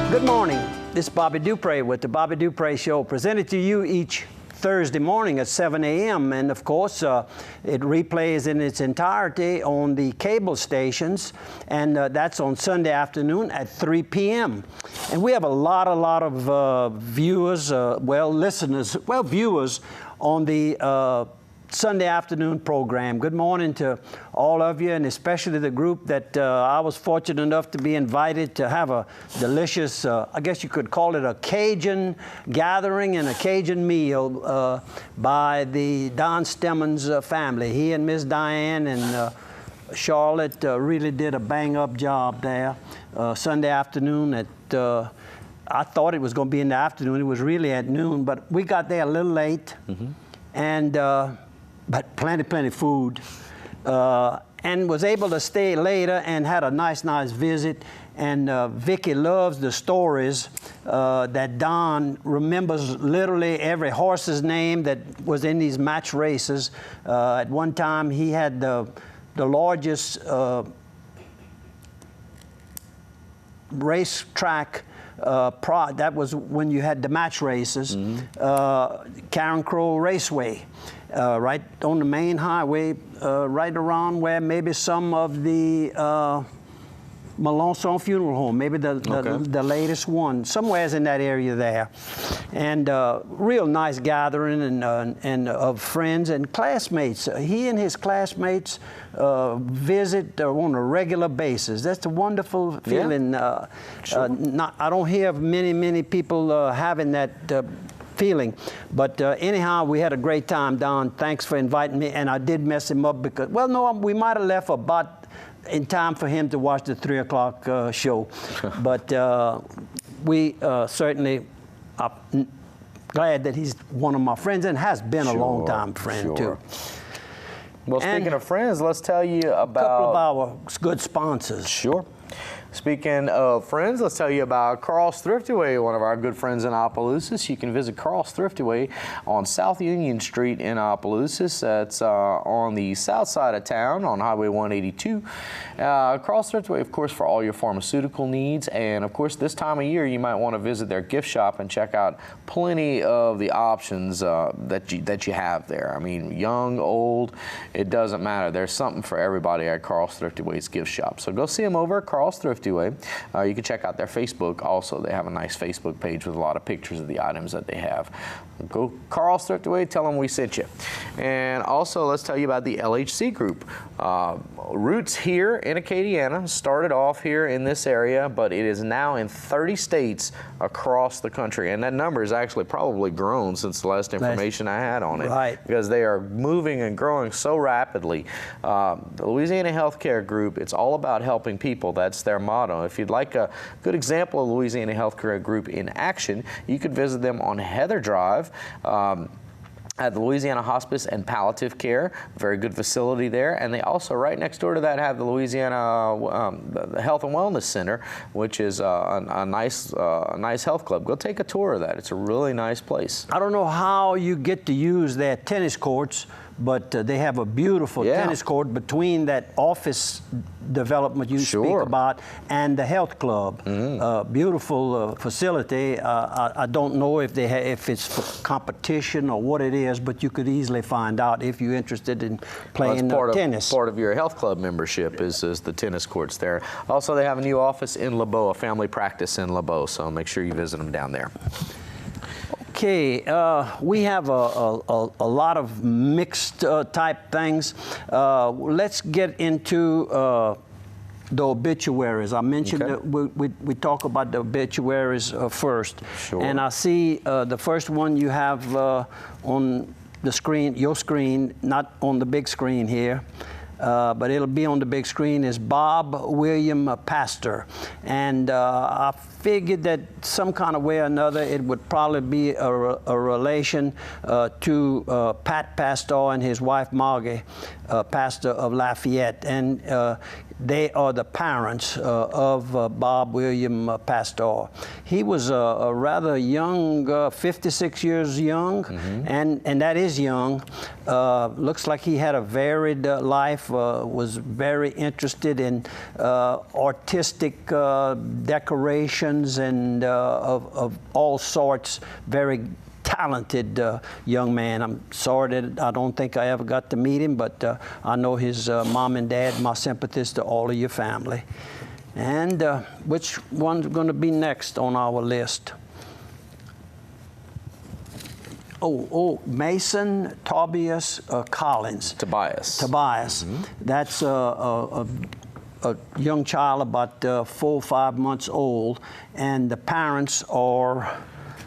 Good morning. This is Bobby Dupre with the Bobby Dupre Show, presented to you each Thursday morning at 7 a.m. And of course, it replays in its entirety on the cable stations, and that's on Sunday afternoon at 3 p.m. And we have a lot of viewers, viewers on the Sunday afternoon program. Good morning to all of you, and especially the group that I was fortunate enough to be invited to have a delicious, I guess you could call it a Cajun gathering and a Cajun meal by the Don Stemmons family. He and Miss Diane and Charlotte really did a bang-up job there Sunday afternoon at I thought it was going to be in the afternoon. It was really at noon, but we got there a little late. And but plenty food, and was able to stay later and had a nice visit. And Vicki loves the stories that Don remembers literally every horse's name that was in these match races. At one time, he had the largest racetrack. That was when you had the match races, Karen Crow Raceway, right on the main highway, right around where maybe some of the Melanson Funeral Home, maybe the latest one, somewhere's in that area there. And real nice gathering and of friends and classmates. He and his classmates visit on a regular basis. That's a wonderful feeling. I don't hear of many people having that feeling. But anyhow, we had a great time, Don. Thanks for inviting me. And I did mess him up because, well, no, we might have left about in time for him to watch the 3 o'clock show. But we certainly are glad that he's one of my friends and has been a long-time friend, too. Well, speaking of friends, let's tell you about a couple of our good sponsors. Sure. Speaking of friends, let's tell you about Carl's Thriftyway, one of our good friends in Opelousas. You can visit Carl's Thriftyway on South Union Street in Opelousas. That's on the south side of town on Highway 182. Carl's Thriftyway, of course, for all your pharmaceutical needs. And, of course, this time of year, you might want to visit their gift shop and check out plenty of the options that you have there. I mean, young, old, it doesn't matter. There's something for everybody at Carl's Thriftyway's gift shop. So go see them over at Carl's Thriftyway. You can check out their Facebook also. They have a nice Facebook page with a lot of pictures of the items that they have. Go Carl's Thriftyway, tell them we sent you. And also, let's tell you about the LHC Group. Roots here in Acadiana, started off here in this area, but it is now in 30 states across the country. And that number has actually probably grown since the last information I had on it. Right. Because they are moving and growing so rapidly. The Louisiana Healthcare Group, it's all about helping people. That's their motto. If you'd like a good example of Louisiana Healthcare Group in action, you could visit them on Heather Drive. At the Louisiana Hospice and Palliative Care, very good facility there. And they also, right next door to that, have the Louisiana the Health and Wellness Center, which is a nice health club. Go take a tour of that. It's a really nice place. I don't know how you get to use their tennis courts, but they have a beautiful tennis court between that office development you speak about and the health club. Beautiful facility. I don't know if if it's for competition or what it is, but you could easily find out if you're interested in playing tennis. Part of your health club membership is the tennis courts there. Also, they have a new office in LeBeau, a family practice in LeBeau, so make sure you visit them down there. Okay, we have a lot of mixed type things. Let's get into the obituaries. I mentioned that we talk about the obituaries first. Sure. And I see the first one you have on the screen, your screen, not on the big screen here. But it'll be on the big screen, is Bob William Pastor. And I figured that some kind of way or another it would probably be a relation to Pat Pastor and his wife Margie Pastor of Lafayette. And they are the parents of Bob William Pastor. He was a rather young, 56 years young, and that is young. Looks like he had a varied life. wife was very interested in artistic decorations and of all sorts. Very talented young man. I'm sorry that I don't think I ever got to meet him, but I know his mom and dad. My sympathies to all of your family. And which one's going to be next on our list? Oh, Mason Tobias Collins. Tobias. Mm-hmm. That's a young child about 4 or 5 months old, and the parents are...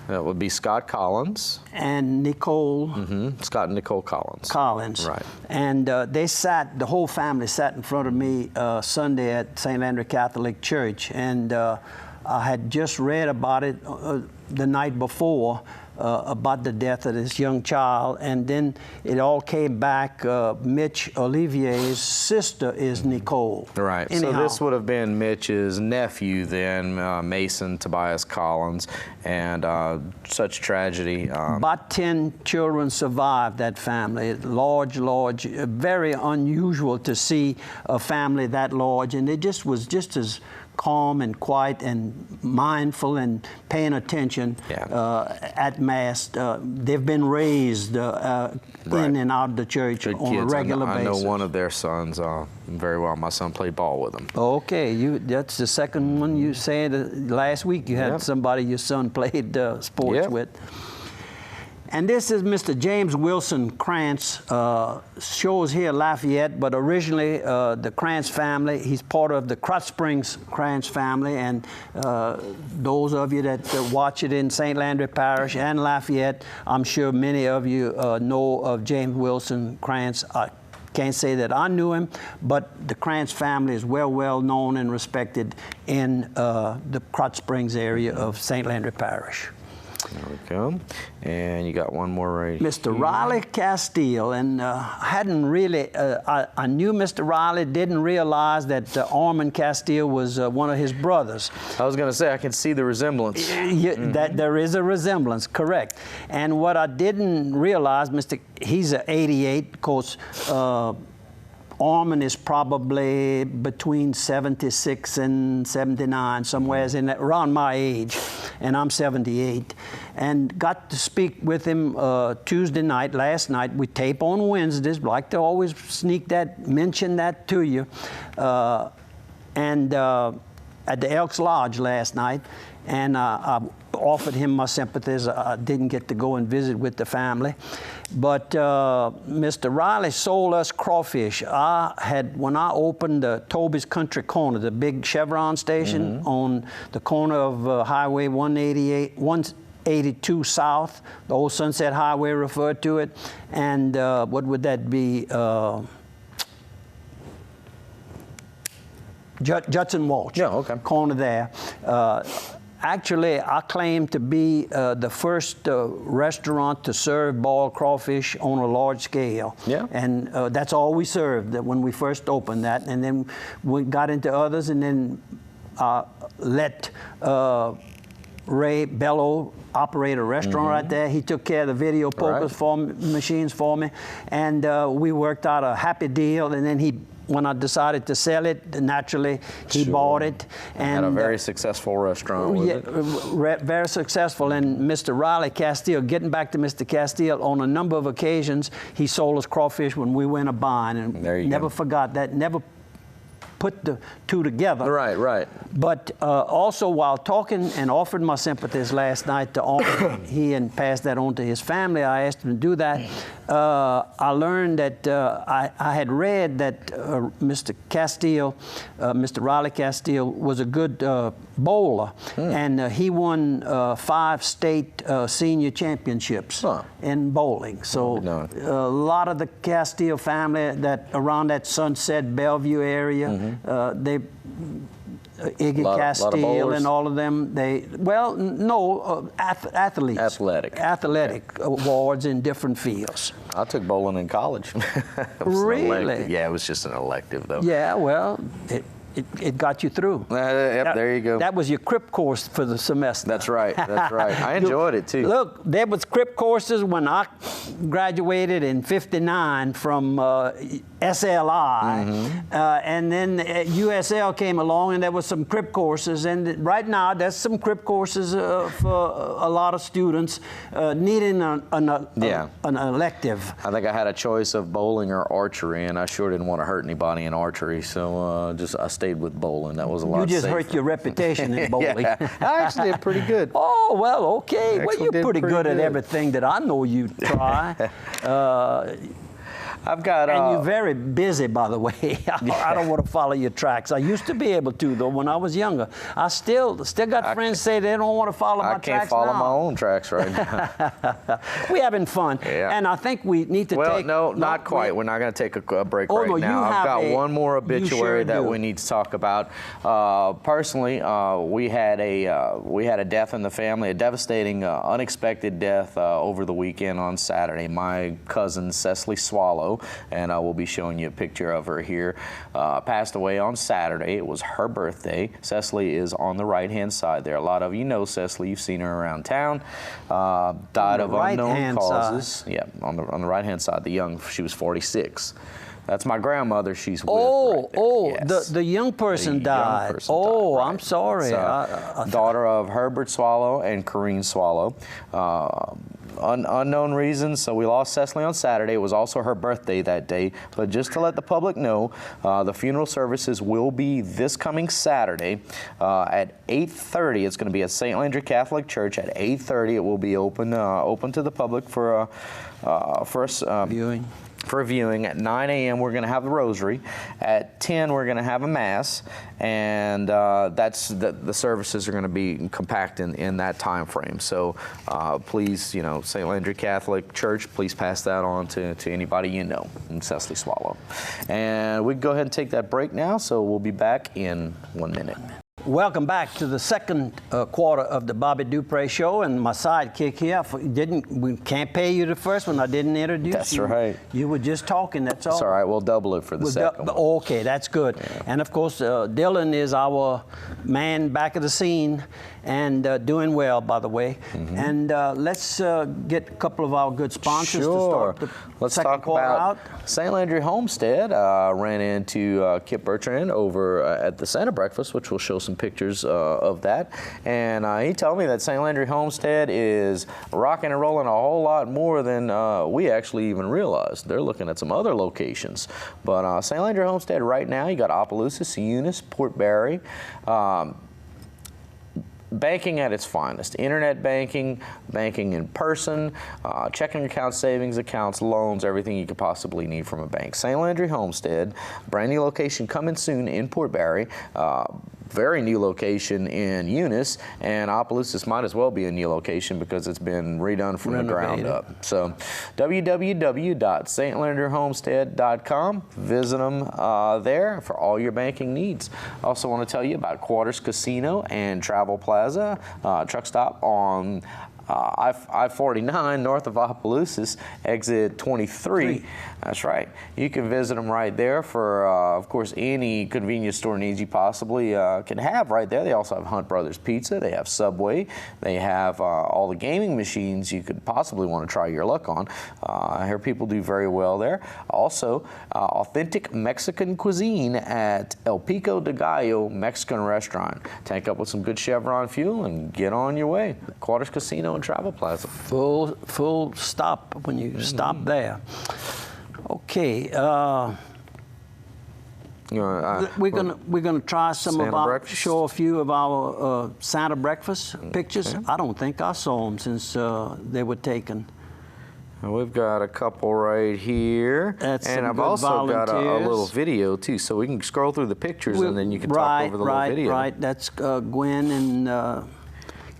That would be Scott Collins. And Nicole. Mm-hmm. Scott and Nicole Collins. Right. And the whole family sat in front of me Sunday at St. Landry Catholic Church, and I had just read about it the night before, about the death of this young child, and then it all came back. Mitch Olivier's sister is Nicole. Right. Anyhow, so this would have been Mitch's nephew then, Mason Tobias Collins, and such tragedy. About 10 children survived that family. Large, very unusual to see a family that large, and it just was just as calm and quiet and mindful and paying attention at Mass. They've been raised in and out of the church on a regular basis. I know one of their sons very well. My son played ball with them. Okay, that's the second one you said last week. You had somebody your son played sports with. And this is Mr. James Wilson Krantz. Shows here Lafayette, but originally the Krantz family, he's part of the Krotz Springs Krantz family, and those of you that watch it in St. Landry Parish and Lafayette, I'm sure many of you know of James Wilson Krantz. I can't say that I knew him, but the Krantz family is well known and respected in the Krotz Springs area of St. Landry Parish. There we go. And you got one more right Mr. here. Riley Castile, and hadn't really, I knew Mr. Riley, didn't realize that Armand Castile was one of his brothers. I was going to say, I can see the resemblance. That there is a resemblance, correct. And what I didn't realize, he's an 88, of course, Armand is probably between 76 and 79, somewhere around my age, and I'm 78. And got to speak with him Tuesday night, last night. We tape on Wednesdays, like to always mention that to you. And at the Elks Lodge last night, and I offered him my sympathies. I didn't get to go and visit with the family. But Mr. Riley sold us crawfish. When I opened Toby's Country Corner, the big Chevron station on the corner of Highway 182 South, the old Sunset Highway referred to it, and what would that be? Judson Walsh. Yeah, okay. Corner there. Actually, I claim to be the first restaurant to serve boiled crawfish on a large scale. Yeah. And that's all we served when we first opened that. And then we got into others, and then let Ray Bello operate a restaurant right there. He took care of the video poker machines for me. And we worked out a happy deal, and then when I decided to sell it, naturally, he bought it. And had a very successful restaurant with it. Very successful. And Mr. Riley Castile, getting back to Mr. Castile, on a number of occasions, he sold us crawfish when we went a-buying. And never forgot that, never put the two together. Right. But also, while talking and offered my sympathies last night to Armand, he and passed that on to his family, I asked him to do that. I learned that I had read that Mr. Castile, Mr. Riley Castile, was a good bowler, and he won 5 state senior championships in bowling. So a lot of the Castile family around that Sunset Bellevue area, Iggy Castile and all of them, athletic awards in different fields. I took bowling in college. Really? Yeah, it was just an elective, though. Yeah, well, it got you through. There you go. That was your CRIP course for the semester. That's right. I enjoyed it, too. Look, there was CRIP courses when I graduated in '59 from SLI, and then USL came along, and there was some crip courses, and right now there's some crip courses for a lot of students needing an elective. I think I had a choice of bowling or archery, and I sure didn't want to hurt anybody in archery, so I stayed with bowling. That was a lot You just safer. hurt your reputation in bowling. Yeah. I actually did pretty good. Oh, well, okay. Well, you're pretty good at good. everything that I know you try. I've got. And you're very busy, by the way. I don't want to follow your tracks. I used to be able to, though, when I was younger. I still got friends say they don't want to follow my tracks now. I can't follow my own tracks right now. We're having fun. Yeah. And I think we need to take... Well, no, not quite. We're not going to take a break right now. I've got one more obituary that we need to talk about. Personally, we had a death in the family, a devastating, unexpected death over the weekend on Saturday. My cousin, Cecily Swallow, and I will be showing you a picture of her here, passed away on Saturday. It was her birthday. Cecily is on the right-hand side there. A lot of you know Cecily. You've seen her around town. Died of unknown causes. Yeah, on the right-hand side. She was 46. That's my grandmother. She's with right there. Yes. The young person died. Young person died, right. I'm sorry. Daughter of Herbert Swallow and Corrine Swallow. Unknown reasons, so we lost Cecily on Saturday. It was also her birthday that day. But just to let the public know, the funeral services will be this coming Saturday at 8:30. It's going to be at St. Landry Catholic Church at 8:30. It will be open to the public for viewing. For viewing. At 9 a.m. we're going to have the rosary. At 10 we're going to have a mass, and the services are going to be compact in that time frame. So please, St. Landry Catholic Church, please pass that on to anybody you know in Cecily Swallow. And we can go ahead and take that break now. So we'll be back in 1 minute. Welcome back to the second quarter of the Bobby Dupre Show, and my sidekick here. We can't pay you the first one. I didn't introduce you. That's right. You were just talking. That's all. That's all right. We'll double it for the second one. Okay, that's good. Yeah. And of course, Dylan is our man back of the scene, and doing well, by the way. And let's get a couple of our good sponsors to start the second quarter out. St. Landry Homestead. Ran into Kip Bertrand over at the Santa Breakfast, which we'll show some pictures of that. And he told me that St. Landry Homestead is rocking and rolling a whole lot more than we actually even realized. They're looking at some other locations. But St. Landry Homestead right now, you got Opelousas, Eunice, Port Barre. Banking at its finest. Internet banking, banking in person, checking accounts, savings accounts, loans, everything you could possibly need from a bank. St. Landry Homestead, brand new location coming soon in Port Barre. Very new location in Eunice, and Opelousas might as well be a new location because it's been redone from the ground up. So www.stlandryhomestead.com. Visit them there for all your banking needs. I also want to tell you about Quarters Casino and Travel Plaza, truck stop on I-49 north of Opelousas, exit 23. That's right. You can visit them right there for, of course, any convenience store needs you possibly can have right there. They also have Hunt Brothers Pizza. They have Subway. They have all the gaming machines you could possibly want to try your luck on. I hear people do very well there. Also, authentic Mexican cuisine at El Pico de Gallo Mexican Restaurant. Tank up with some good Chevron fuel and get on your way. Quarters Casino and Travel Plaza. Full stop when you stop there. Okay. We're gonna try show a few of our Santa breakfast pictures. I don't think I saw them since they were taken. And we've got a couple right here. And I've also got a little video too, so we can scroll through the pictures and then you can talk over the little video. Right. That's Gwen and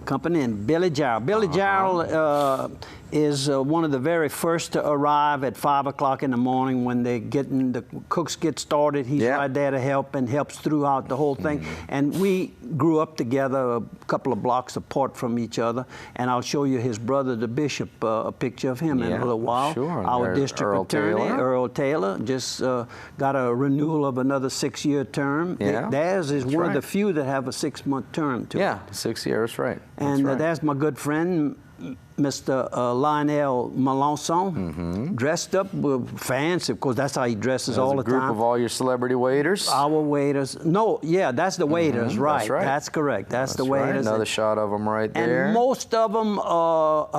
company, and Billy Jarrell. Billy Jarrell is one of the very first to arrive at 5 o'clock in the morning when the cooks get started. He's right there to help and helps throughout the whole thing. And we grew up together a couple of blocks apart from each other. And I'll show you his brother, the bishop, a picture of him in a little while. Sure. Our district attorney, Earl Taylor, just got a renewal of another 6-year term. Theirs is one of the few that have a 6-month term too. Yeah, 6 years, right. And there's my good friend, Mr. Lionel Melanson, dressed up fancy. Of course, that's how he dresses all the time. A group of all your celebrity waiters? Our waiters. No, yeah, that's the waiters, right. That's right. That's correct. That's the waiters. Right. Another shot of them right there. And most of them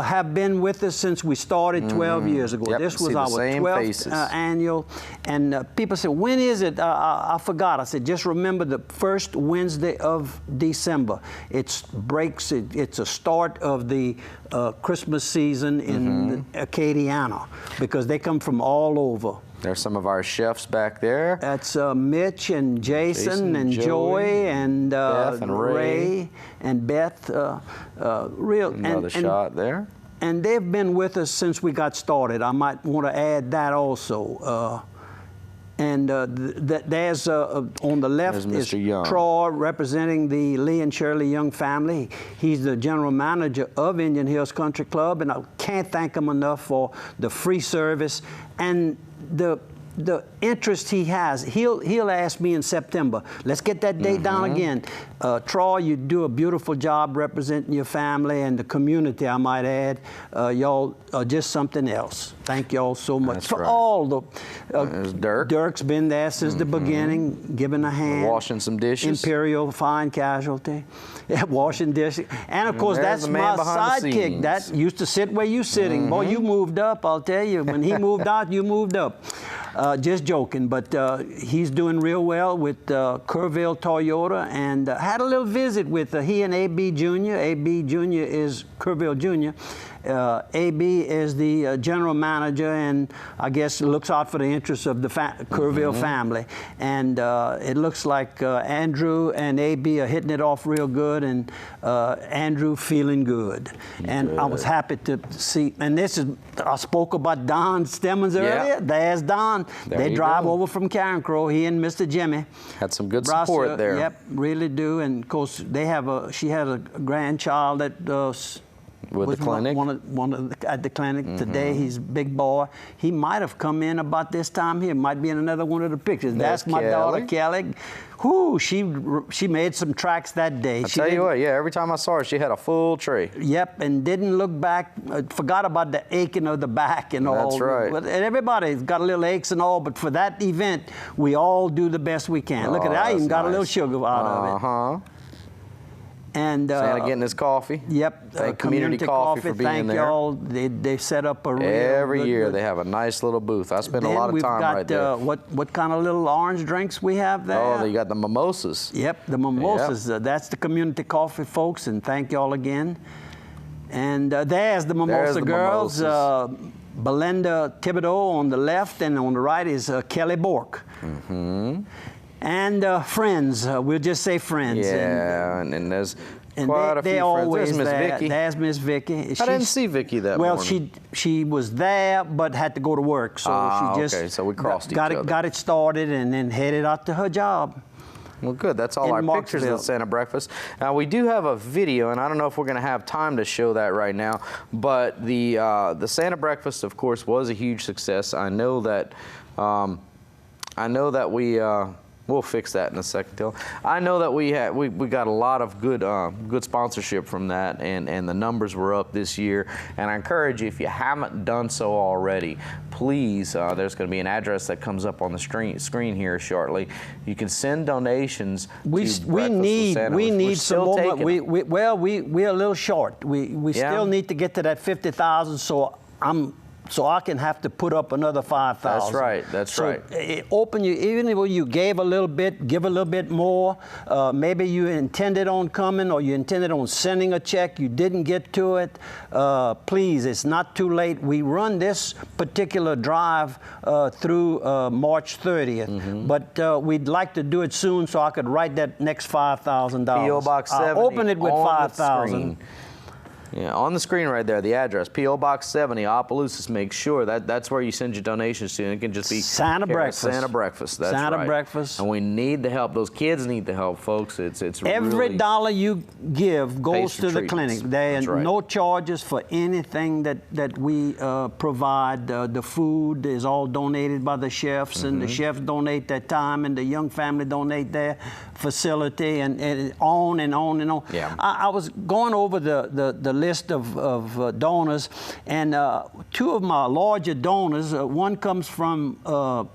have been with us since we started 12 years ago. Yep. This was our 12th annual. And people say, when is it? I forgot. I said, just remember the first Wednesday of December. It's a start of the Christmas season in Acadiana, because they come from all over. There's some of our chefs back there. That's Mitch and Jason and Joey and Beth and Ray and Beth. Another shot there. And they've been with us since we got started. I might want to add that also. There's on the left is Troy, representing the Lee and Shirley Young family. He's the general manager of Indian Hills Country Club, and I can't thank him enough for the free service and the interest he has. He'll ask me in September, let's get that date down again. Troy, you do a beautiful job representing your family and the community, I might add. Y'all are just something else. Thank y'all so much. That's for right. all the... There's Dirk. Dirk's been there since the beginning, giving a hand. Washing some dishes. Imperial fine casualty. Washing dishes. And of course, that's my sidekick. That used to sit where you sitting. Boy, you moved up, I'll tell you. When he moved out, you moved up. Just joking, but he's doing real well with Kerrville Toyota, and had a little visit with he and A.B. Jr. A.B. Jr. is Kerrville Jr. A.B. is the general manager, and I guess looks out for the interests of the Kerrville family. And it looks like Andrew and A.B. are hitting it off real good, and Andrew feeling good. And I was happy to see, and this is, I spoke about Don Stemmons earlier. There's Don. They drive over from Carencro, he and Mr. Jimmy. Had some good support there. Yep, really do. And of course, they have she had a grandchild that with the clinic? At the clinic today. He's a big boy. He might have come in about this time here. Might be in another one of the pictures. That's my daughter, Kelly. Whoo, she made some tracks that day. I tell you what, yeah, every time I saw her, she had a full tray. Yep, and didn't look back, forgot about the aching of the back and all. That's right. And everybody's got a little aches and all, but for that event, we all do the best we can. Look at that, I even got a little sugar out of it. And Santa getting his coffee. Yep. Thank Community Coffee for being there. Thank y'all. They set up a real every year they have a nice little booth. I spend a lot of time right there. What kind of little orange drinks we have there? Oh, you got the mimosas. Yep, the mimosas. Yep. That's the Community Coffee folks, and thank y'all again. And there's the Mimosa girls. Belinda Thibodeau on the left, and on the right is Kelly Bork. And friends, we'll just say friends. Yeah, and there's quite a few friends. There's Miss Vicky. There's Miss Vicky. I didn't see Vicky that morning. Well, she was there, but had to go to work, so she just okay, so we crossed each other. Got it started, and then headed out to her job. Well, good. That's all our pictures of the Santa breakfast. Now, we do have a video, and I don't know if we're going to have time to show that right now, but the Santa breakfast, of course, was a huge success. I know that we. We'll fix that in a second, Till. I know that we got a lot of good sponsorship from that, and the numbers were up this year. And I encourage you, if you haven't done so already, please, there's going to be an address that comes up on the screen here shortly. You can send donations. We need some more. We're a little short. We still need to get to that 50,000. So I can have to put up another 5,000. That's right. That's right. Even if you gave a little bit, give a little bit more. Maybe you intended on coming, or you intended on sending a check. You didn't get to it. Please, it's not too late. We run this particular drive through March 30th, but we'd like to do it soon so I could write that next $5,000. P.O. Box 70. I'll open it with 5,000. Yeah, on the screen right there, the address, P.O. Box 70, Opelousas. Make sure that's where you send your donations to. And it can just be Santa breakfast. Santa breakfast. That's right. Santa breakfast. And we need the help. Those kids need the help, folks. It's every really dollar you give goes to the clinic. There are no charges for anything that we provide. The food is all donated by the chefs, and the chefs donate their time, and the young family donate their facility, and on and on and on. Yeah. I was going over the list of donors, and two of my larger donors, one comes from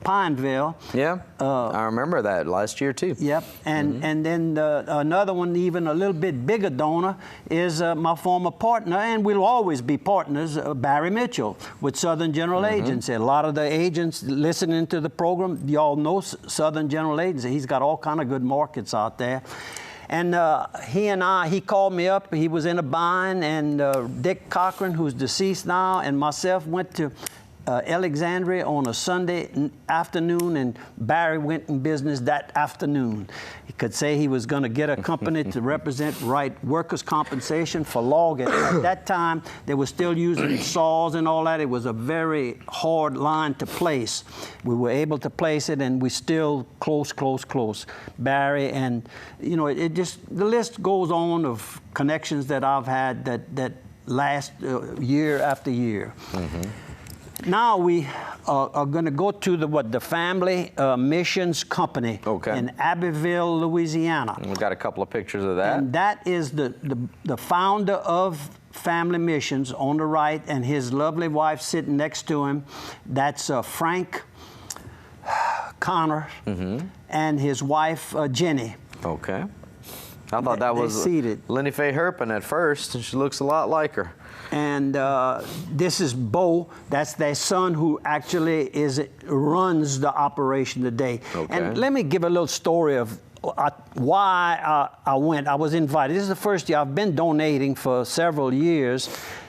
Pineville. Yeah, I remember that last year too. Yep, and then another one, even a little bit bigger donor, is my former partner, and we'll always be partners, Barry Mitchell with Southern General Agency. A lot of the agents listening to the program, y'all know Southern General Agency. He's got all kind of good markets out there. And he called me up. He was in a bind, and Dick Cochran, who's deceased now, and myself went to Alexandria on a Sunday afternoon, and Barry went in business that afternoon. He could say he was going to get a company to represent workers' compensation for logging. At that time, they were still using saws and all that. It was a very hard line to place. We were able to place it, and we still close. Barry, and you know, it just, the list goes on of connections that I've had that last year after year. Now we are going to go to the Family Missions Company in Abbeville, Louisiana. We've got a couple of pictures of that. And that is the founder of Family Missions on the right, and his lovely wife sitting next to him. That's Frank Connor and his wife Jenny. Okay. I thought that was Lenny Faye Herpin at first, and she looks a lot like her. And this is Bo. That's their son, who actually runs the operation today. And let me give a little story of why I went. I was invited. This is the first year. I've been donating for several years,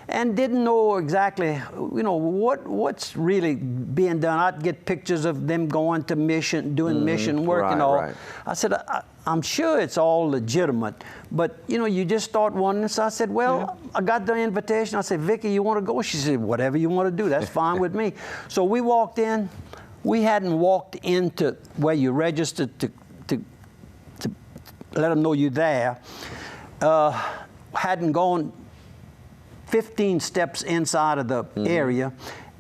and didn't know exactly, you know, what's really being done. I'd get pictures of them going to mission, doing mission work and all. I said, I'm sure it's all legitimate, but you know, you just start wondering. So I said, well, I got the invitation. I said, Vicki, you want to go? She said, whatever you want to do, that's fine with me. So we walked in. We hadn't walked into where you registered to let them know you're there. Hadn't gone 15 steps inside of the area.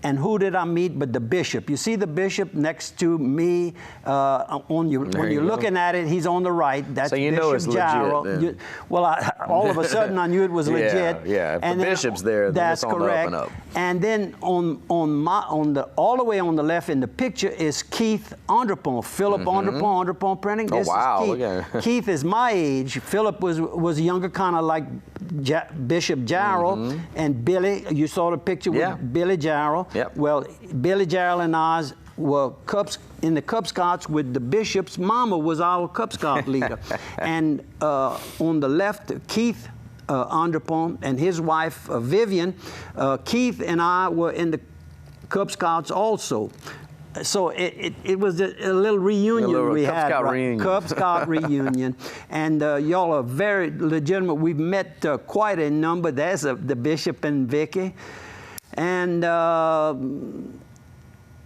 And who did I meet but the bishop? You see the bishop next to me when you're looking at it, he's on the right. That's so you Bishop know it's Gyro. legit. All of a sudden I knew it was legit. Yeah, if the bishop's there, then it's on the up and up. And then all the way on the left in the picture is Keith Onderpont, Philip Onderpont Printing. This is Keith. Okay. Keith is my age. Philip was younger, kind of like Bishop Gyro, and Billy. You saw the picture with Billy Gyro. Well, Billy Gerald and I were in the Cub Scouts with the bishop's mama was our Cub Scout leader. And on the left, Keith Onderpont and his wife, Vivian. Keith and I were in the Cub Scouts also. So it was a little reunion we had. Cub Scout reunion. And y'all are very legitimate. We've met quite a number. There's the bishop and Vicky. And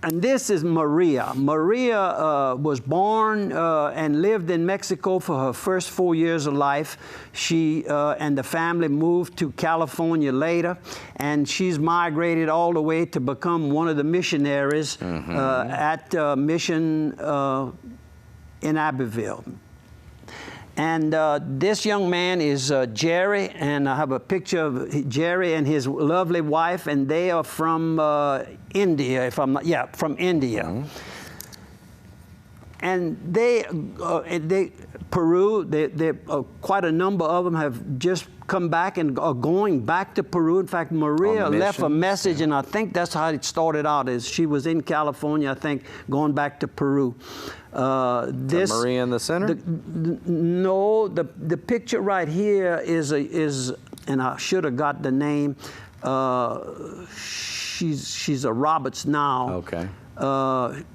this is Maria. Maria was born and lived in Mexico for her first 4 years of life. She and the family moved to California later, and she's migrated all the way to become one of the missionaries at mission in Abbeville. And this young man is Jerry, and I have a picture of Jerry and his lovely wife, and they are from India, if I'm not, from India. And Peru, quite a number of them have just come back and are going back to Peru. In fact, Maria left a message, and I think that's how it started out, is she was in California, I think, going back to Peru. Maria in the center? No, the picture right here is, and I should have got the name, she's a Roberts now. Okay.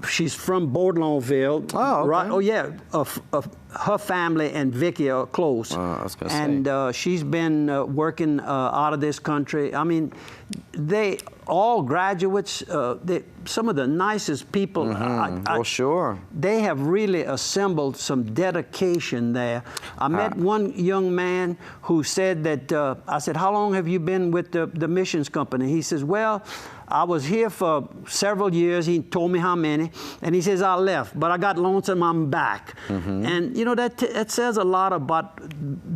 She's from Bourdonville. Oh, okay. Right? Oh, yeah. Her family and Vicky are close. I was gonna and she's been working out of this country. I mean, they all graduates. Some of the nicest people. Well, sure. They have really assembled some dedication there. I met one young man who said that, I said, how long have you been with the missions company? He says, well, I was here for several years. He told me how many. And he says, I left, but I got lonesome, I'm back. And, you know, that says a lot about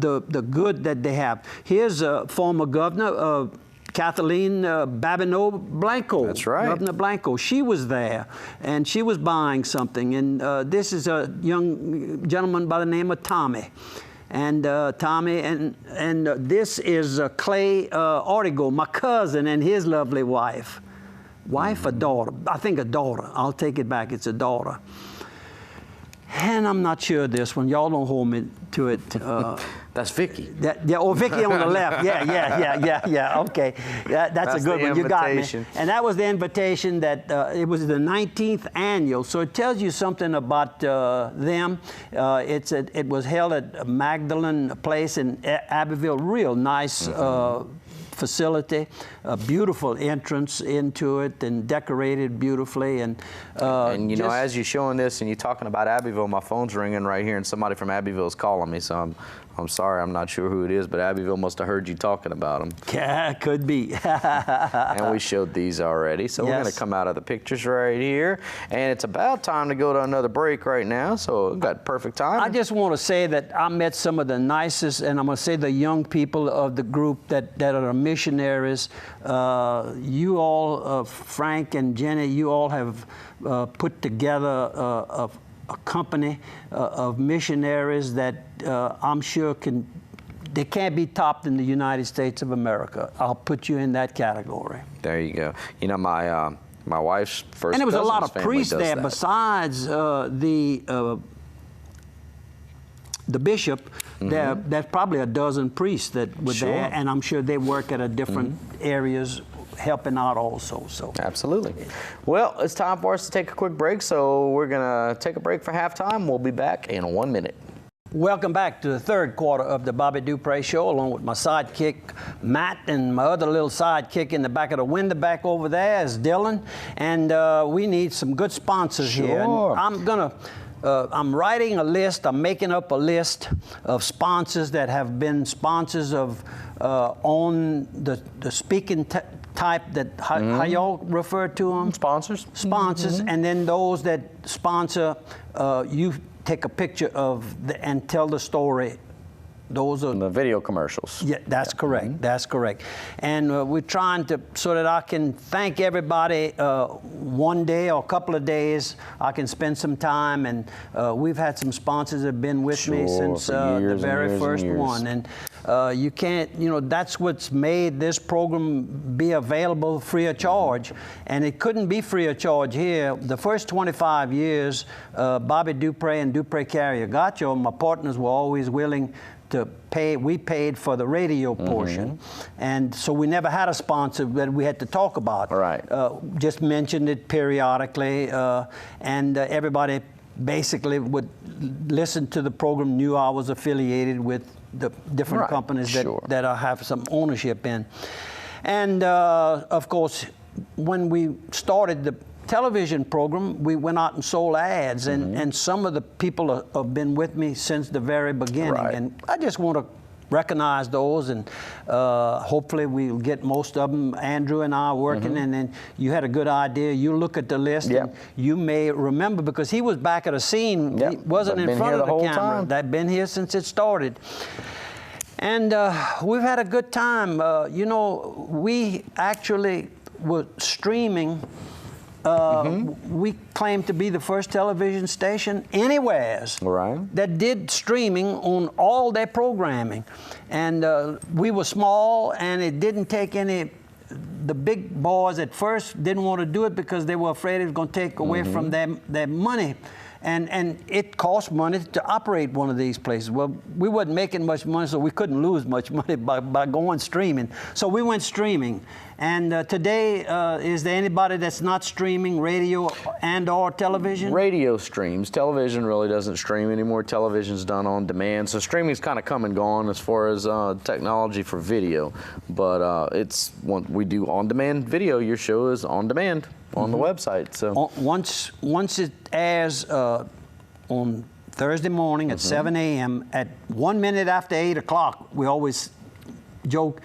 the good that they have. Here's a former governor, Kathleen Babineau Blanco. That's right. Governor Blanco. She was there, and she was buying something. And this is a young gentleman by the name of Tommy. And Tommy, and this is Clay Ortigo, my cousin, and his lovely wife. Wife or daughter? I think a daughter. I'll take it back. It's a daughter. And I'm not sure of this one. Y'all don't hold me to it. That's Vicky. Oh, Vicky on the left. Yeah. Okay, that's a good one. You got me. And that was the invitation. That it was the 19th annual. So it tells you something about them. It was held at Magdalen Place in Abbeville. Real nice. Facility, a beautiful entrance into it, and decorated beautifully. And you know, as you're showing this and you're talking about Abbeville, my phone's ringing right here, and somebody from Abbeville is calling me. So I'm sorry, I'm not sure who it is, but Abbeville must have heard you talking about them. Yeah, could be. And we showed these already, so we're going to come out of the pictures right here. And it's about time to go to another break right now, so we've got perfect time. I just want to say that I met some of the nicest, and I'm going to say the young people of the group that are missionaries. You all, Frank and Jenny, you all have put together a company of missionaries that I'm sure they can't be topped in the United States of America. I'll put you in that category. There you go. You know, my wife's first. And there was a lot of cousin's priests family does there that. besides the bishop. There's probably a dozen priests that were there, and I'm sure they work at a different areas, helping out also. So absolutely. Well, it's time for us to take a quick break, so we're gonna take a break for halftime. We'll be back in 1 minute. Welcome back to the third quarter of the Bobby Dupre Show, along with my sidekick Matt, and my other little sidekick in the back of the window back over there is Dylan. And we need some good sponsors here. And I'm writing a list. I'm making up a list of sponsors that have been sponsors of on the speaking type that how y'all refer to them? Sponsors. Sponsors, and then those that sponsor you take a picture of and tell the story. Those are the video commercials. Yeah, that's correct. That's correct. And we're trying to, so that I can thank everybody one day or a couple of days, I can spend some time. And we've had some sponsors that have been with me since the very first one. And you can't, you know, that's what's made this program be available free of charge. And it couldn't be free of charge here. The first 25 years, Bobby Dupre and Dupre Carrier Gacho, my partners were always willing to pay. We paid for the radio portion, and so we never had a sponsor that we had to talk about. Right. Just mentioned it periodically, and everybody basically would listen to the program, knew I was affiliated with the different companies that I have some ownership in. And of course, when we started the television program, we went out and sold ads, and some of the people have been with me since the very beginning. And I just want to recognize those, and hopefully we'll get most of them. Andrew and I are working, and then you had a good idea. You look at the list, and you may remember, because he was back at a scene. He wasn't in front of the camera. They've been here since it started. And we've had a good time. You know, we actually were streaming. We claim to be the first television station anywhere that did streaming on all their programming. And we were small, and it didn't take any. The big boys at first didn't want to do it because they were afraid it was going to take away from their money. And it cost money to operate one of these places. Well, we wasn't making much money, so we couldn't lose much money by going streaming. So we went streaming. And today, is there anybody that's not streaming radio and or television? Radio streams. Television really doesn't stream anymore. Television's done on demand. So streaming's kind of come and gone as far as technology for video. But we do on-demand video. Your show is on demand on the website. So once it airs on Thursday morning at 7 a.m. at 1 minute after 8 o'clock, we always joke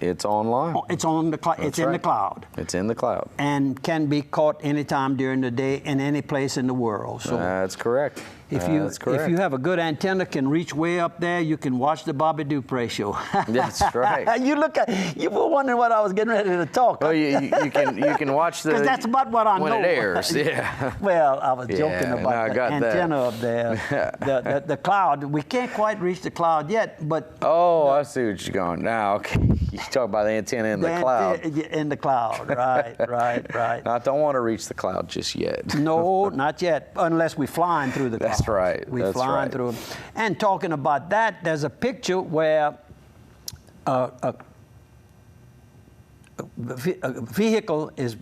it's online. It's on the cloud. It's in the cloud. It's in the cloud. And can be caught anytime during the day in any place in the world. So that's correct. If That's correct. if you have a good antenna, can reach way up there, you can watch the Bobby Dupre show. That's right. You were wondering what I was getting ready to talk. Well, you can watch the. Because that's about what I know. When it airs, yeah. Well, I was joking Yeah, no, I about the got that. antenna up there. the cloud. We can't quite reach the cloud yet, but. Oh, I see what you're going now. Okay, you talk about the antenna in the cloud. In the cloud, right. I don't want to reach the cloud just yet. No, not yet, unless we're flying through the cloud. That's right. We're flying through. And talking about that, there's a picture where a vehicle is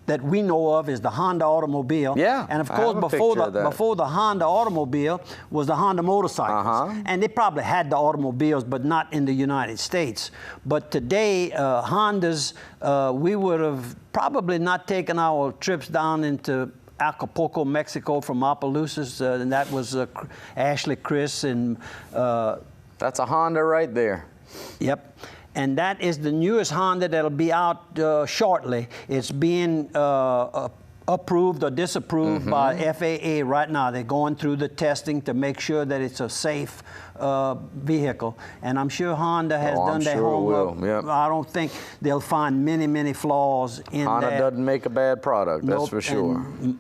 that we know of is the Honda automobile. Yeah, and of I course have a picture of that. before the Honda automobile was the Honda motorcycles, and they probably had the automobiles, but not in the United States. But today, Hondas, we would have probably not taken our trips down into Acapulco, Mexico from Opelousas, and that was Ashley, Chris, and That's a Honda right there. Yep. And that is the newest Honda that'll be out shortly. It's being approved or disapproved by FAA right now. They're going through the testing to make sure that it's a safe vehicle. And I'm sure Honda has done their homework. Yep. I don't think they'll find many flaws in Honda that. doesn't make a bad product, that's for sure. And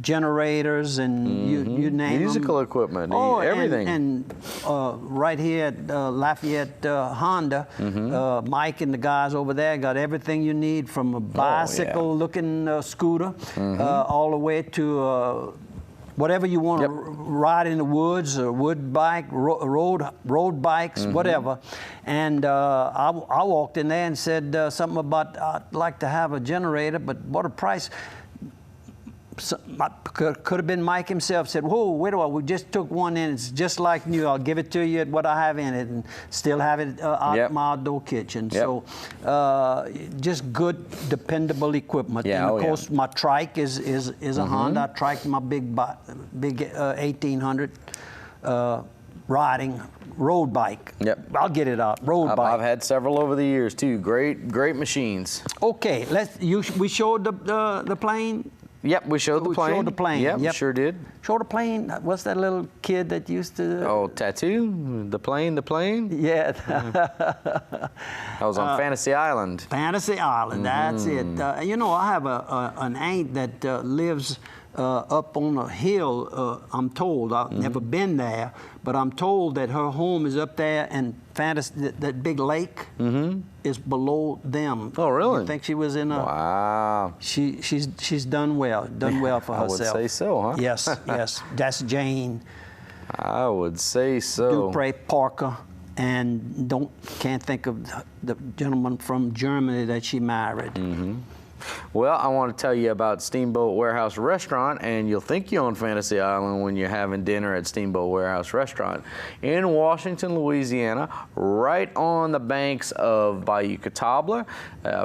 generators and you name musical them. equipment, everything. everything. And right here at Lafayette Honda, Mike and the guys over there got everything you need, from a bicycle-looking scooter all the way to whatever you want to ride in the woods, or wood bike, road bikes, whatever. And I walked in there and said something about I'd like to have a generator, but what a price. Could have been Mike himself. Said, "Whoa, wait a while. We just took one in. It's just like new. I'll give it to you at what I have in it, and still have it out in my outdoor kitchen." So, just good, dependable equipment. Yeah, and of course, my trike is a Honda. I trike my big 1800 riding road bike. Yep. I'll get it out. Road bike. I've had several over the years too. Great machines. Okay, we showed the plane. Yep, we showed the plane. Showed the plane. Yep, sure did. Showed the plane. What's that little kid that used to? Oh, tattoo? The plane? Yeah. That was on Fantasy Island. Fantasy Island, that's it. You know, I have an aunt that lives up on a hill, I'm told. I've never been there, but I'm told that her home is up there, and that big lake is below them. Oh, really? I think she was in a... Wow. She's done well for herself. I would say so, huh? Yes. That's Jane. I would say so. Dupre Parker, and can't think of the gentleman from Germany that she married. Well, I want to tell you about Steamboat Warehouse Restaurant, and you'll think you're on Fantasy Island when you're having dinner at Steamboat Warehouse Restaurant in Washington, Louisiana, right on the banks of Bayou Catawba.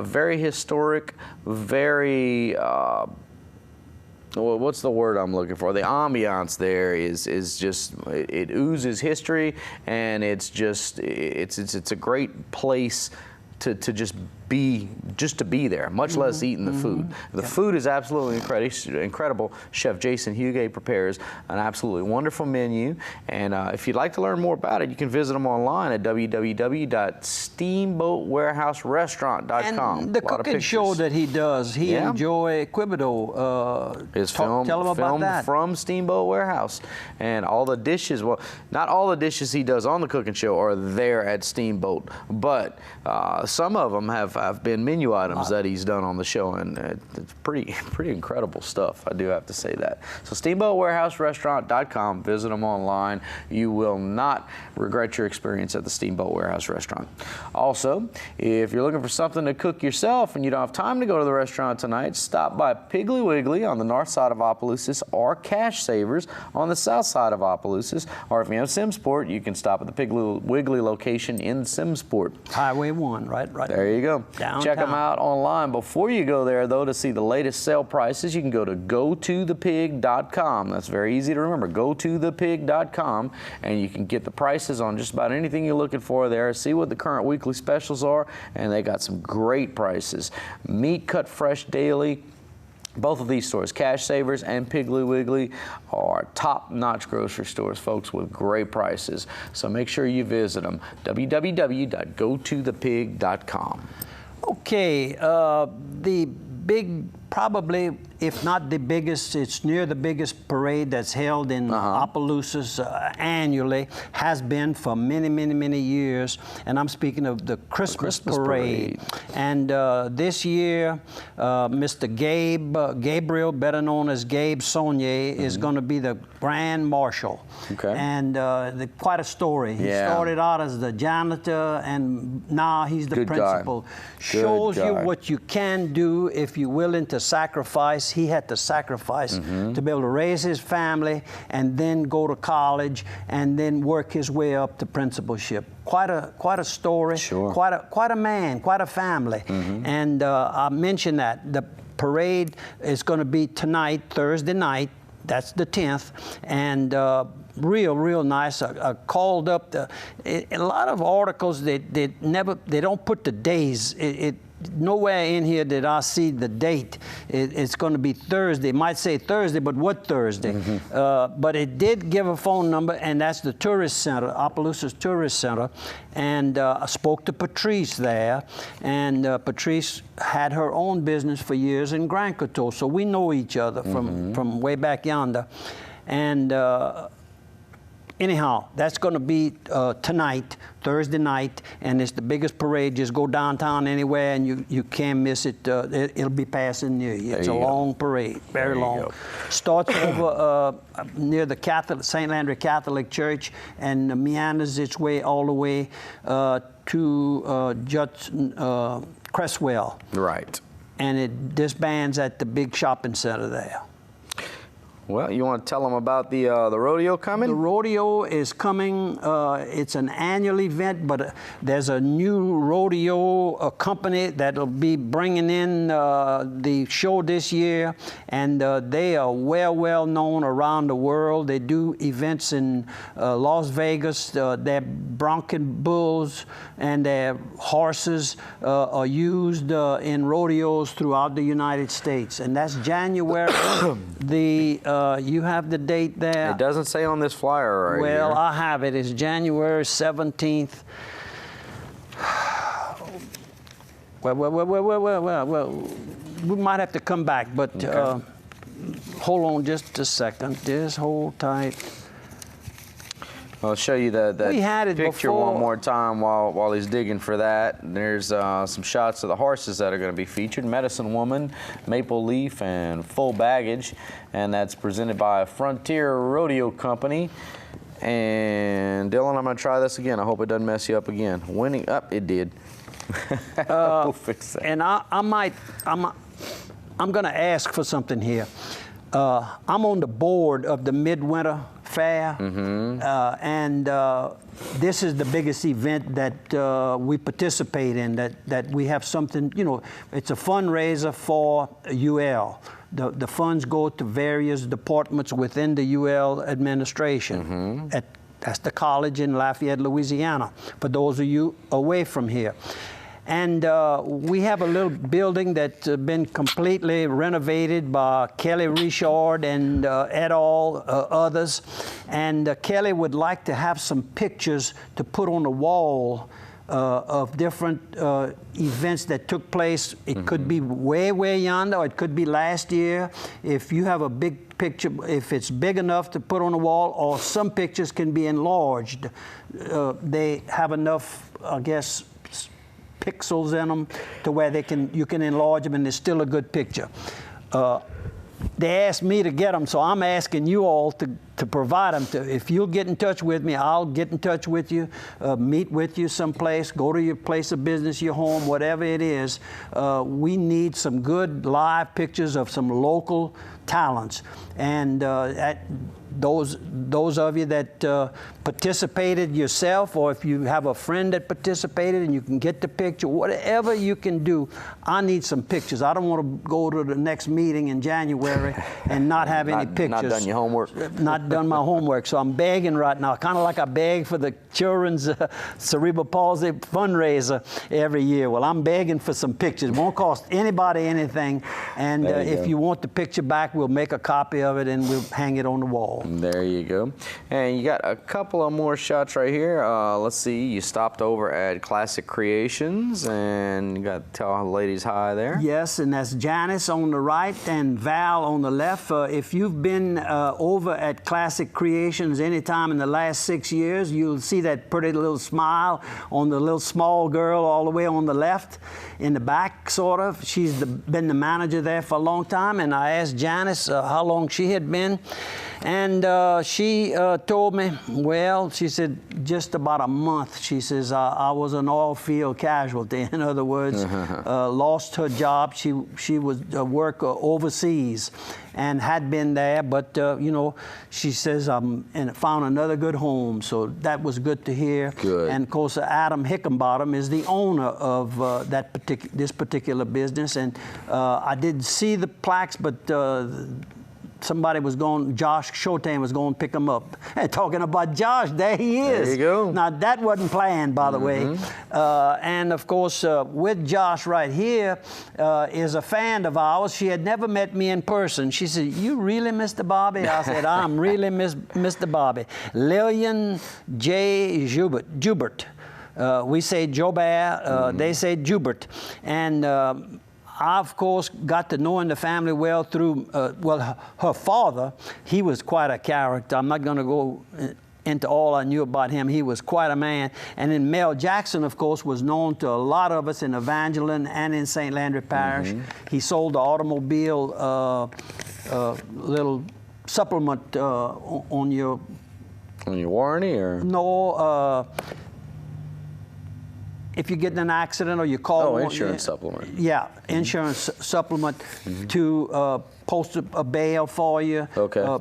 Very historic, very... well, what's the word I'm looking for? The ambiance there is just, it oozes history, and it's a great place to just be there, much less eating the food. The food is absolutely incredible. Chef Jason Huguet prepares an absolutely wonderful menu, and if you'd like to learn more about it, you can visit them online at www.steamboatwarehouserestaurant.com. And the cooking show that he does, he and Joey Quibido, tell him about that. From Steamboat Warehouse, and all the dishes, well, not all the dishes he does on the cooking show are there at Steamboat, but some of them have been menu items that he's done on the show, and it's pretty incredible stuff. I do have to say that. So SteamboatWarehouseRestaurant.com. Visit them online. You will not regret your experience at the Steamboat Warehouse Restaurant. Also, if you're looking for something to cook yourself and you don't have time to go to the restaurant tonight, stop by Piggly Wiggly on the north side of Opelousas, or Cash Savers on the south side of Opelousas. Or if you have Simsport, you can stop at the Piggly Wiggly location in Simsport. Highway 1, right there you go. Downtown. Check them out online. Before you go there, though, to see the latest sale prices, you can go to gotothepig.com. That's very easy to remember, gotothepig.com, and you can get the prices on just about anything you're looking for there, see what the current weekly specials are, and they got some great prices. Meat cut fresh daily. Both of these stores, Cash Savers and Piggly Wiggly, are top-notch grocery stores, folks, with great prices. So make sure you visit them. www.gotothepig.com. Okay, the big, probably, if not the biggest, it's near the biggest parade that's held in Opelousas annually, has been for many, many, many years. And I'm speaking of the Christmas parade. And this year, Mr. Gabriel, better known as Gabe Saunier, is going to be the Grand Marshal. Okay. And quite a story. He started out as the janitor, and now he's the principal. Shows you what you can do if you're willing to sacrifice. He had to sacrifice to be able to raise his family and then go to college and then work his way up to principalship. Quite a story. Sure. Quite a man. Quite a family. And I mentioned that the parade is going to be tonight, Thursday night. That's the 10th, and real nice. I called up a lot of articles. They don't put the days. Nowhere in here did I see the date. It's going to be Thursday. It might say Thursday, but what Thursday? But it did give a phone number, and that's the Tourist Center, Opelousas Tourist Center. And I spoke to Patrice there, and Patrice had her own business for years in Grand Coteau, so we know each other from way back yonder. And anyhow, that's going to be tonight, Thursday night, and it's the biggest parade. Just go downtown anywhere, and you can't miss it. It'll be passing near you. It's a long parade, very long. Starts over near the St. Landry Catholic Church and meanders its way all the way to Judson, Cresswell. Right. And it disbands at the big shopping center there. Well, you want to tell them about the rodeo coming? The rodeo is coming. It's an annual event, but there's a new rodeo company that'll be bringing in the show this year, and they are well known around the world. They do events in Las Vegas. Their Bronco bulls and their horses are used in rodeos throughout the United States, and that's January. You have the date there. It doesn't say on this flyer right Well, here. I have it. It's January 17th. Well, we might have to come back, but hold on just a second. Just hold tight. I'll show you that picture before. One more time while he's digging for that. There's some shots of the horses that are going to be featured. Medicine Woman, Maple Leaf, and Full Baggage. And that's presented by Frontier Rodeo Company. And Dylan, I'm going to try this again. I hope it doesn't mess you up again. Winning up, it did. We'll fix that. And I'm going to ask for something here. I'm on the board of the Midwinter Fair, and this is the biggest event that we participate in, that we have something, it's a fundraiser for UL. The funds go to various departments within the UL administration. That's the college in Lafayette, Louisiana, for those of you away from here. And we have a little building that's been completely renovated by Kelly Richard and et al. Others. And Kelly would like to have some pictures to put on the wall of different events that took place. It could be way yonder, or it could be last year. If you have a big picture, if it's big enough to put on the wall, or some pictures can be enlarged. They have enough, I guess, pixels in them to where you can enlarge them and it's still a good picture. They asked me to get them, so I'm asking you all to provide them. If you'll get in touch with me, I'll get in touch with you, meet with you someplace, go to your place of business, your home, whatever it is. We need some good live pictures of some local talents. And those of you that participated yourself, or if you have a friend that participated and you can get the picture, whatever you can do, I need some pictures. I don't want to go to the next meeting in January and not have any pictures. Not done your homework. Not not done my homework, so I'm begging right now, kind of like I beg for the children's cerebral palsy fundraiser every year. Well, I'm begging for some pictures. It won't cost anybody anything, and if you want the picture back, we'll make a copy of it and we'll hang it on the wall. There you go. And you got a couple of more shots right here. Let's see, you stopped over at Classic Creations, and you got to tell the ladies hi there. Yes, and that's Janice on the right and Val on the left. If you've been over at Classic Creations anytime in the last 6 years, you'll see that pretty little smile on the little small girl all the way on the left in the back, sort of. She's been the manager there for a long time, and I asked Janice how long she had been. And she told me, well, she said, just about a month. She says, I was an oil field casualty. In other words, lost her job. She was work overseas and had been there, but you know, she says, and found another good home. So that was good to hear. Good. And of course, Adam Hickenbottom is the owner of this particular business. And I didn't see the plaques, but somebody was going, Josh Shotan was going to pick him up. And talking about Josh, there he is. There you go. Now, that wasn't planned, by the way. And of course, with Josh right here is a fan of ours. She had never met me in person. She said, you really, Mr. Bobby? I said, I'm really Mr. Bobby. Lillian J. Jubert. We say Jobert, they say Jubert. And I, of course, got to knowing the family well through, well, her father. He was quite a character. I'm not going to go into all I knew about him. He was quite a man. And then Mel Jackson, of course, was known to a lot of us in Evangeline and in St. Landry Parish. He sold the automobile little supplement on your... On your warranty, or? No, if you get in an accident or you call... Oh, insurance supplement. Yeah, insurance supplement to post a bail for you. Okay.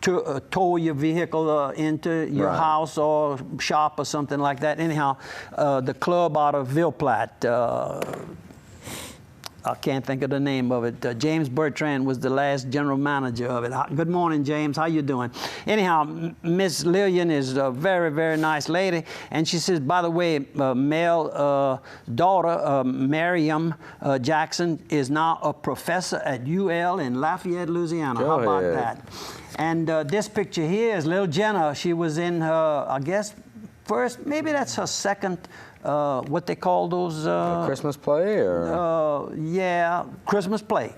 To tow your vehicle into your house or shop or something like that. Anyhow, the club out of Ville Platte, I can't think of the name of it. James Bertrand was the last general manager of it. Good morning, James. How you doing? Anyhow, Miss Lillian is a very, very nice lady. And she says, by the way, Mel's daughter, Miriam Jackson, is now a professor at UL in Lafayette, Louisiana. How about that? And this picture here is Lil Jenna. She was in her, I guess, first, maybe that's her second, what they call those... Christmas play, or? Yeah, Christmas play.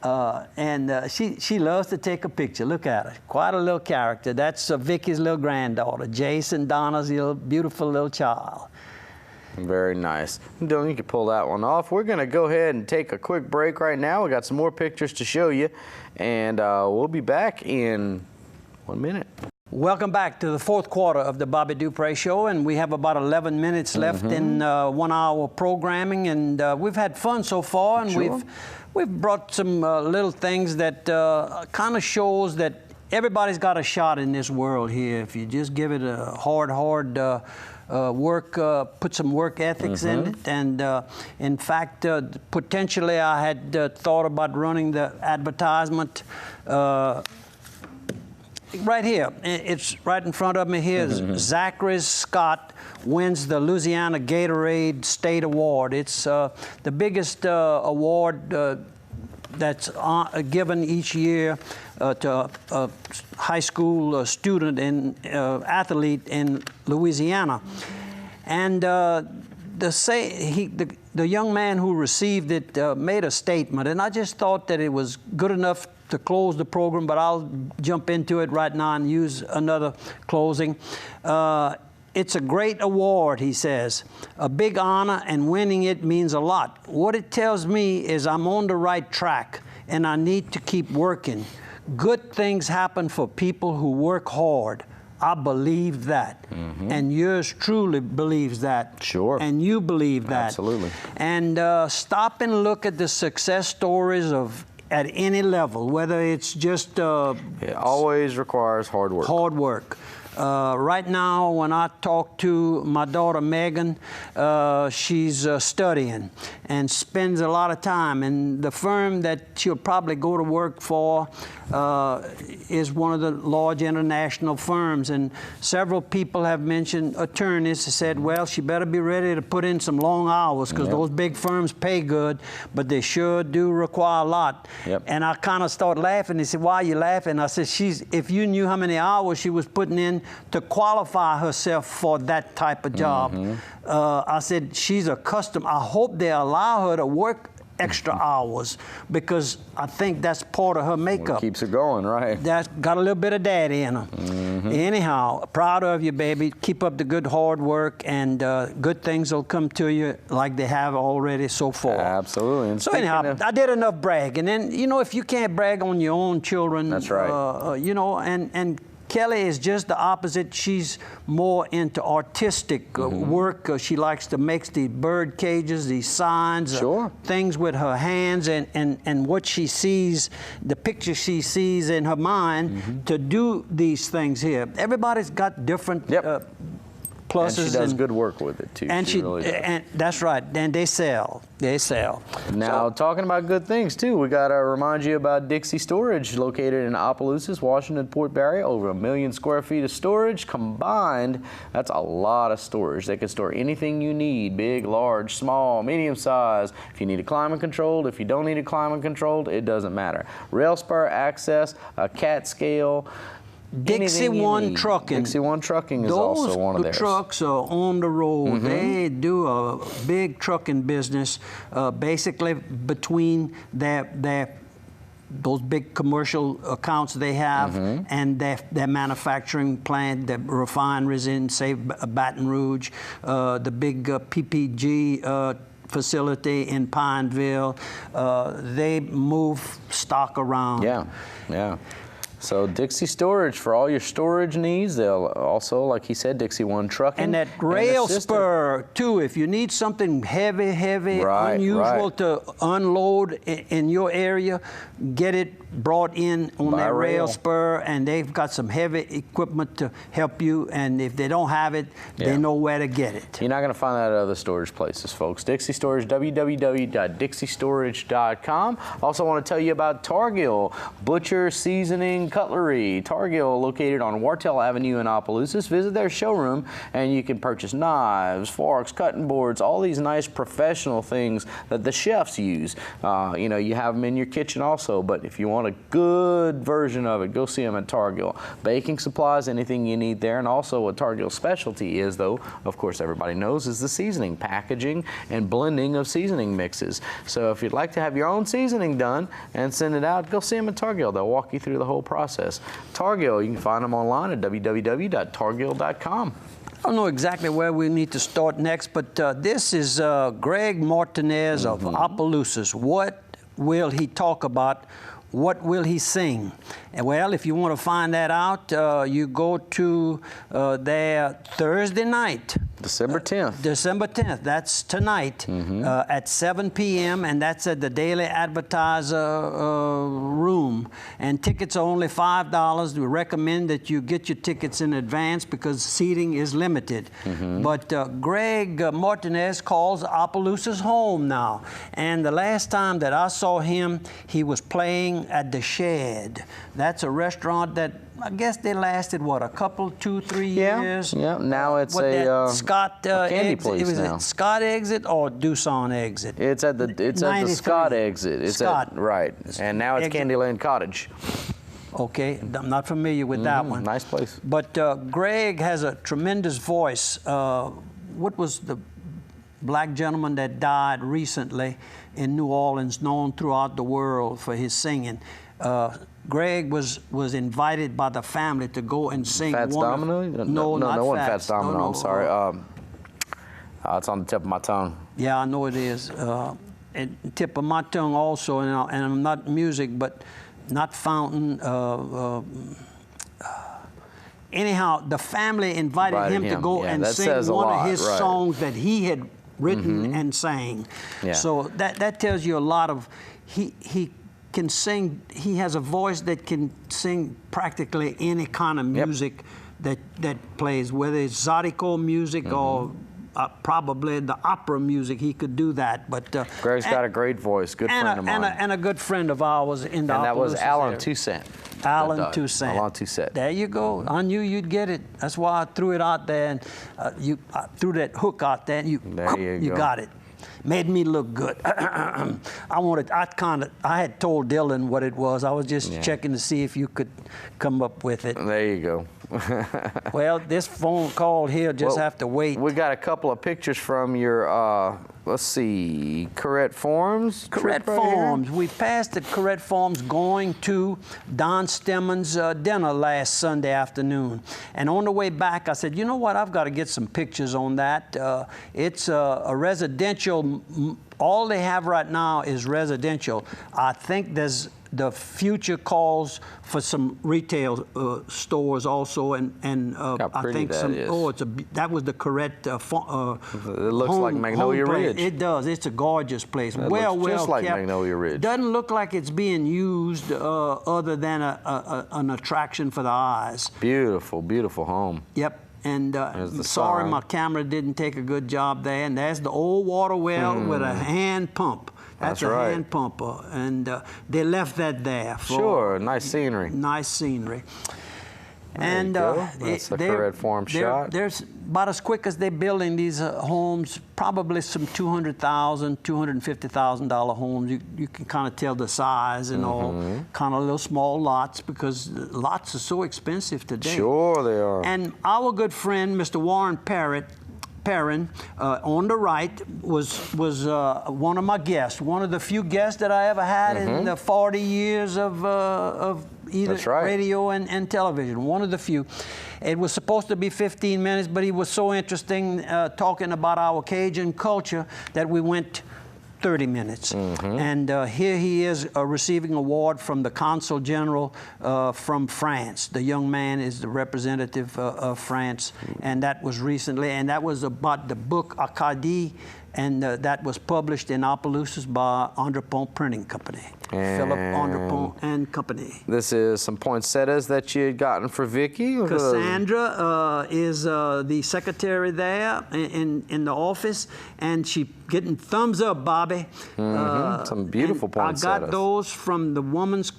And she loves to take a picture. Look at her. Quite a little character. That's Vicky's little granddaughter. Jason Donna's little, beautiful little child. Very nice. Dylan, you can pull that one off. We're going to go ahead and take a quick break right now. We got some more pictures to show you, and we'll be back in 1 minute. Welcome back to the fourth quarter of the Bobby Dupre Show, and we have about 11 minutes left in 1 hour programming, and we've had fun so far, and we've brought some little things that kind of shows that everybody's got a shot in this world here if you just give it a hard work, put some work ethics in it. And in fact, potentially I had thought about running the advertisement right here. It's right in front of me here. Zachary Scott wins the Louisiana Gatorade State Award. It's the biggest award that's given each year to a high school student and athlete in Louisiana. And the young man who received it made a statement, and I just thought that it was good enough to close the program, but I'll jump into it right now and use another closing. It's a great award, he says. A big honor, and winning it means a lot. What it tells me is I'm on the right track, and I need to keep working. Good things happen for people who work hard. I believe that. And yours truly believes that. Sure. And you believe that. Absolutely. And stop and look at the success stories of at any level, whether it's just... it always requires hard work. Hard work. Right now, when I talk to my daughter Megan, she's studying and spends a lot of time. And the firm that she'll probably go to work for is one of the large international firms. And several people have mentioned, attorneys said, well, she better be ready to put in some long hours, because those big firms pay good, but they sure do require a lot. And I kind of started laughing. They said, why are you laughing? I said, if you knew how many hours she was putting in to qualify herself for that type of job. I said, she's accustomed. I hope they allow her to work extra hours, because I think that's part of her makeup. What keeps her going, right? That's got a little bit of daddy in her. Anyhow, proud of you, baby. Keep up the good hard work, and good things will come to you like they have already so far. Absolutely. And so anyhow, I did enough bragging. And you know, if you can't brag on your own children, that's right. You know, and Kelly is just the opposite. She's more into artistic work. She likes to make these bird cages, these signs, things with her hands, and what she sees, the picture she sees in her mind to do these things here. Everybody's got different pluses. And she does good work with it, too. And she really does. And that's right. And they sell. They sell. Now, talking about good things, too, we got to remind you about Dixie Storage, located in Opelousas, Washington, Port Barry. Over 1 million square feet of storage combined. That's a lot of storage. They can store anything you need, big, large, small, medium size. If you need it climate controlled, if you don't need it climate controlled, it doesn't matter. Rail spur access, a cat scale. Dixie One Trucking. Dixie One Trucking is also one of theirs. Those trucks are on the road. They do a big trucking business, basically between those big commercial accounts they have and their manufacturing plant, the refineries in, say, Baton Rouge, the big PPG facility in Pineville. They move stock around. Yeah. So Dixie Storage for all your storage needs. They'll also, like he said, Dixie One Trucking. And that rail spur, too. If you need something heavy, unusual to unload in your area, get it brought in on that rail spur, and they've got some heavy equipment to help you, and if they don't have it, they know where to get it. You're not going to find that at other storage places, folks. Dixie Storage, www.dixiestorage.com. Also want to tell you about Targill Butcher Seasoning Cutlery. Targill, located on Wartell Avenue in Opelousas. Visit their showroom, and you can purchase knives, forks, cutting boards, all these nice professional things that the chefs use. You know, you have them in your kitchen also, but if you want a good version of it, go see them at Targill. Baking supplies, anything you need there. And also what Targill's specialty is, though, of course everybody knows, is the seasoning, packaging, and blending of seasoning mixes. So if you'd like to have your own seasoning done and send it out, go see them at Targill. They'll walk you through the whole process. Targill, you can find them online at www.targill.com. I don't know exactly where we need to start next, but this is Greg Martinez of Opelousas. What will he talk about? What will he sing? And well, if you want to find that out, you go to there Thursday night. December 10th. December 10th. That's tonight at 7 p.m. and that's at the Daily Advertiser room. And tickets are only $5. We recommend that you get your tickets in advance because seating is limited. But Greg Martinez calls Opelousas home now. And the last time that I saw him, he was playing at the Shed. That's a restaurant that I guess they lasted, what, a couple, 2-3 years? Yeah, now it's Scott candy place now. It Scott exit or Doosan exit? It's at the Scott exit. It's Scott. Right. And now it's Candyland Cottage. Okay, I'm not familiar with that one. Nice place. But Greg has a tremendous voice. What was the black gentleman that died recently in New Orleans, known throughout the world for his singing? Greg was invited by the family to go and sing. Fats Domino? No, not Fats Domino. I'm sorry. It's on the tip of my tongue. Yeah, I know it is. Tip of my tongue also, and I'm not music, but not Fountain. Anyhow, the family invited him to go and sing one of his songs that he had written and sang. So that tells you a lot of he can sing. He has a voice that can sing practically any kind of music that plays, whether it's Zydeco music or probably the opera music. He could do that. But Greg's got a great voice, good friend of mine. And a good friend of ours in the And that was Opelousas Alan area. Toussaint. Alan Toussaint. Alan Toussaint. There you go. I knew you'd get it. That's why I threw it out there, and I threw that hook out there, and you got it. Made me look good. I had told Dylan what it was. I was just checking to see if you could come up with it. There you go. Well, this phone call here just have to wait. We got a couple of pictures from your, let's see, Corrette Farms. Corrette Farms. We passed at Corrette Farms going to Don Stemmon's dinner last Sunday afternoon. And on the way back, I said, you know what, I've got to get some pictures on that. It's a residential, all they have right now is residential. I think there's the future calls for some retail stores also, and I think some. Is. Oh, that was the correct. It looks like Magnolia Ridge. It does. It's a gorgeous place. It well looks just like kept. Magnolia Ridge. Doesn't look like it's being used other than an attraction for the eyes. Beautiful, beautiful home. Yep. And sorry, sign. my camera didn't take a good job there. And there's the old water well with a hand pump. That's a right. hand pumper, and they left that there. Sure, nice scenery. Nice scenery. There you go. That's the Corrette Farm shot. There's about as quick as they're building these homes, probably some $200,000, $250,000 homes. You can kind of tell the size and all, kind of little small lots, because lots are so expensive today. Sure they are. And our good friend, Mr. Warren Perrin, on the right, was one of my guests, one of the few guests that I ever had in the 40 years of either radio and television, one of the few. It was supposed to be 15 minutes, but he was so interesting talking about our Cajun culture that we went 30 minutes. And here he is receiving an award from the Consul General from France. The young man is the representative of France, and that was recently, and that was about the book Acadie, and that was published in Opelousas by Andrepont Printing Company. Philip Andrepont and Company. This is some poinsettias that you had gotten for Vicky. Cassandra is the secretary there in the office, and she getting thumbs up, Bobby. Some beautiful poinsettias. I got those from the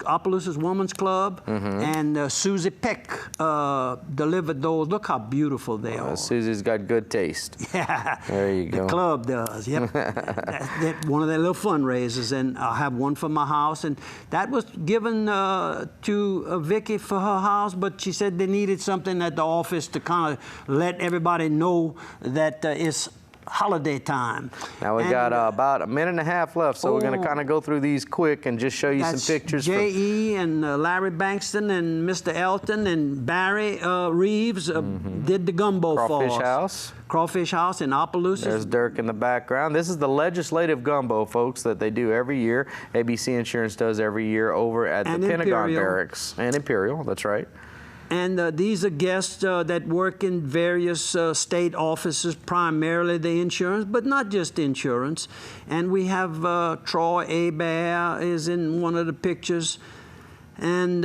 Opelousas Women's Club, and Susie Peck delivered those. Look how beautiful they are. Susie's got good taste. Yeah. There you go. The club does, yep. That's one of their little fundraisers, and I have one for my house, and that was given to Vicky for her house, but she said they needed something at the office to kind of let everybody know that it's holiday time. Now we got about a minute and a half left, so we're going to kind of go through these quick and just show you some pictures. J.E. and Larry Bankston and Mr. Elton and Barry Reeves did the gumbo for us. Crawfish House. Crawfish House in Opelousas. There's Dirk in the background. This is the legislative gumbo, folks, that they do every year. ABC Insurance does every year over at the Pentagon Barracks. And Imperial, that's right. And these are guests that work in various state offices, primarily the insurance, but not just insurance. And we have Troy Hebert is in one of the pictures. And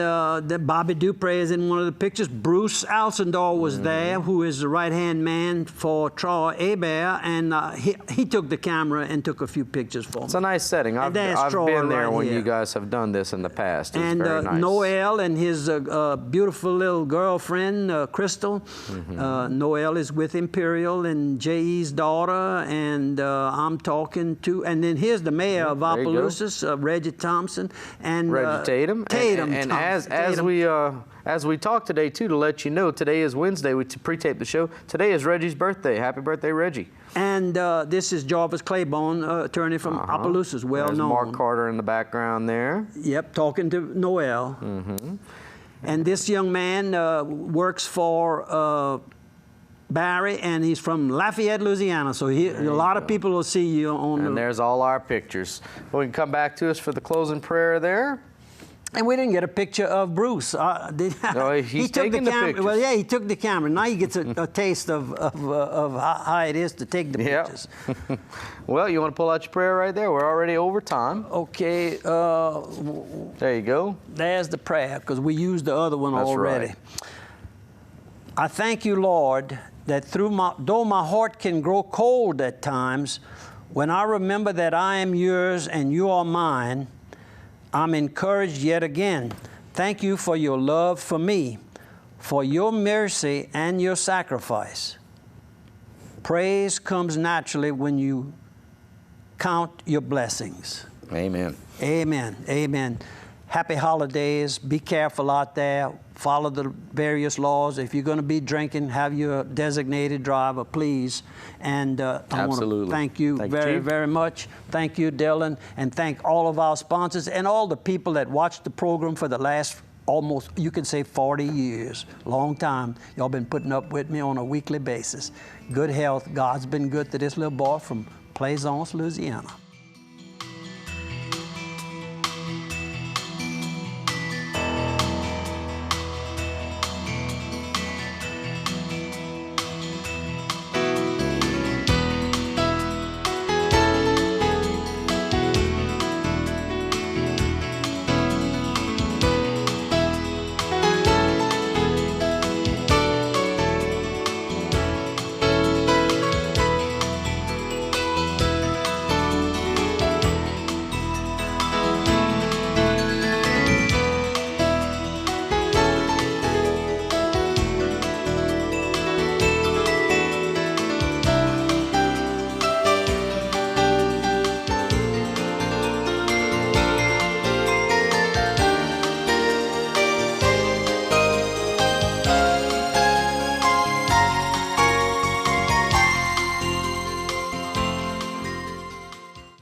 Bobby Dupre is in one of the pictures. Bruce Alcindor was there, who is the right-hand man for Troy Hebert, and he took the camera and took a few pictures for me. It's a nice setting. I've been there when you guys have done this in the past. It's very nice. Noel and his beautiful little girlfriend, Crystal. Noel is with Imperial, and J.E.'s daughter, and I'm talking to, and then here's the mayor of Opelousas, Reggie Thompson, and Reggie Tatum. And as we talk today, too, to let you know, today is Wednesday. We pre-taped the show. Today is Reggie's birthday. Happy birthday, Reggie. And this is Jarvis Claiborne, attorney from Opelousas, well known. Mark Carter in the background there. Yep, talking to Noel. And this young man works for Barry, and he's from Lafayette, Louisiana. So a lot of people will see you on. And there's all our pictures. We can come back to us for the closing prayer there. And we didn't get a picture of Bruce. No, he's taking the pictures. Well, yeah, he took the camera. Now he gets a taste of how it is to take the pictures. Well, you want to pull out your prayer right there? We're already over time. Okay. There you go. There's the prayer, because we used the other one already. Right. I thank you, Lord, that though my heart can grow cold at times, when I remember that I am yours and you are mine, I'm encouraged yet again. Thank you for your love for me, for your mercy and your sacrifice. Praise comes naturally when you count your blessings. Amen. Amen. Amen. Happy holidays. Be careful out there. Follow the various laws. If you're going to be drinking, have your designated driver, please. And I want to thank you very much. Thank you, Dylan, and thank all of our sponsors and all the people that watched the program for the last almost, you could say, 40 years. Long time. Y'all been putting up with me on a weekly basis. Good health. God's been good to this little boy from Plaisance, Louisiana.